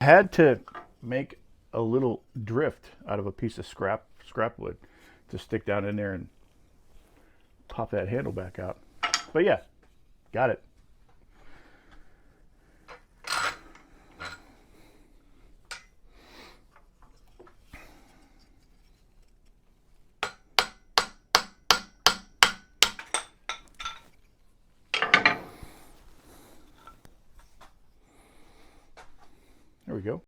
Had to make a little drift out of a piece of scrap wood to stick down in there and pop that handle back out. But yeah, got it. There we go.